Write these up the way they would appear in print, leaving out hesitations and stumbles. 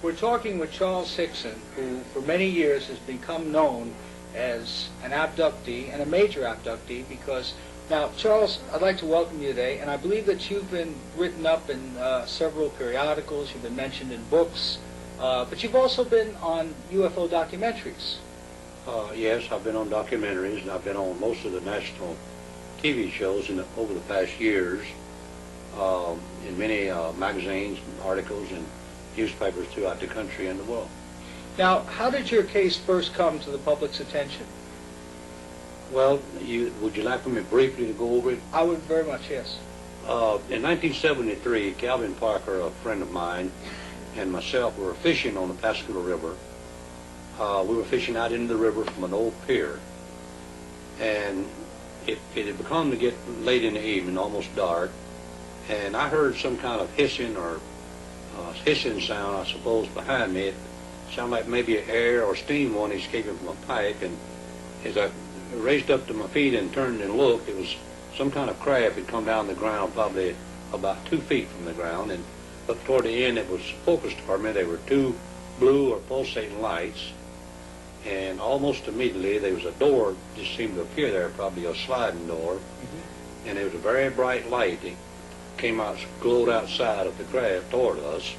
We're talking with Charles Hickson, who for many years has become known as an abductee, and a major abductee, because, now, Charles, I'd like to welcome you today, and I believe that you've been written up in several periodicals, you've been mentioned in books, but you've also been on UFO documentaries. Yes, I've been on documentaries, and I've been on most of the national TV shows over the past years, in many magazines, articles, and newspapers throughout the country and the world. Now, how did your case first come to the public's attention? Well, would you like for me briefly to go over it? I would very much, yes. In 1973, Calvin Parker, a friend of mine, and myself were fishing on the Pascagoula River. We were fishing out into the river from an old pier, and it had begun to get late in the evening, almost dark, and I heard some kind of hissing or hissing sound, I suppose, behind me. It sounded like maybe air or steam one escaping from a pipe, and as I raised up to my feet and turned and looked, it was some kind of craft had come down the ground, probably about 2 feet from the ground, and up toward the end it was focused toward me. There were two blue or pulsating lights, and almost immediately there was a door just seemed to appear there, probably a sliding door, and there was a very bright light that came out, glowed outside of the craft toward us.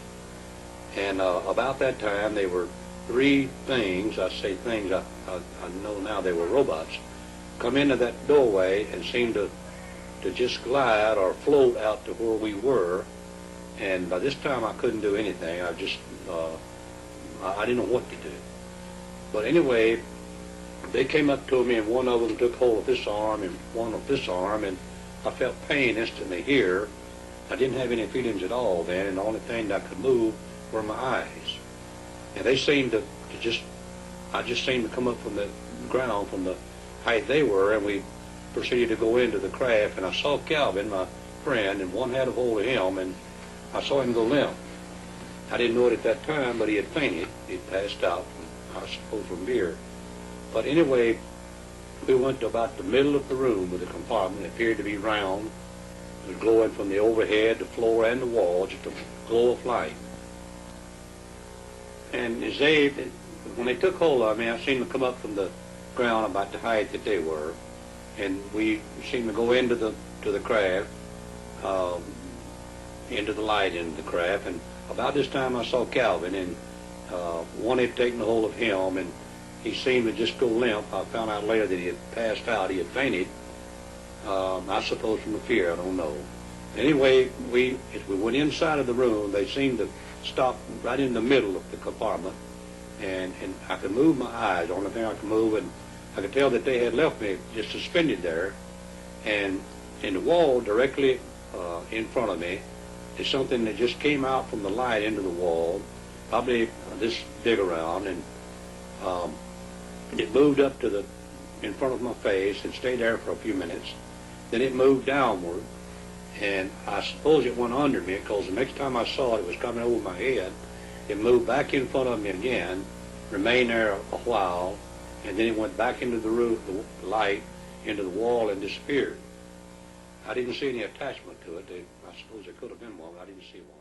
And about that time there were three things, I say things, I know now they were robots, come into that doorway and seemed to just glide or float out to where we were. And by this time I couldn't do anything. I just, I didn't know what to do. But anyway, they came up to me, and one of them took hold of this arm and one of this arm, and I felt pain instantly here. I didn't have any feelings at all then, and the only thing that I could move were my eyes. And they seemed to I just seemed to come up from the ground from the height they were, and we proceeded to go into the craft, and I saw Calvin, my friend, and one had a hold of him, and I saw him go limp. I didn't know it at that time, but he had fainted. He had passed out, I suppose, from beer. But anyway, we went to about the middle of the room with the compartment. It appeared to be round. It was glowing from the overhead, the floor, and the wall, just a glow of light. And as when they took hold of me, I seen them come up from the ground about the height that they were, and we seemed to go into the craft, into the light into the craft. And about this time I saw Calvin, and one had taken hold of him, and he seemed to just go limp. I found out later that he had passed out. He had fainted, I suppose from the fear, I don't know. Anyway, as we went inside of the room, they seemed to stop right in the middle of the compartment, and I could move my eyes, the only thing I could move, and I could tell that they had left me just suspended there. And in the wall directly in front of me is something that just came out from the light into the wall, probably this big around, and it moved up to in front of my face and stayed there for a few minutes. Then it moved downward, and I suppose it went under me, because the next time I saw it, it was coming over my head. It moved back in front of me again, remained there a while, and then it went back into the room, the light, into the wall, and disappeared. I didn't see any attachment to it. I suppose there could have been one, but I didn't see one.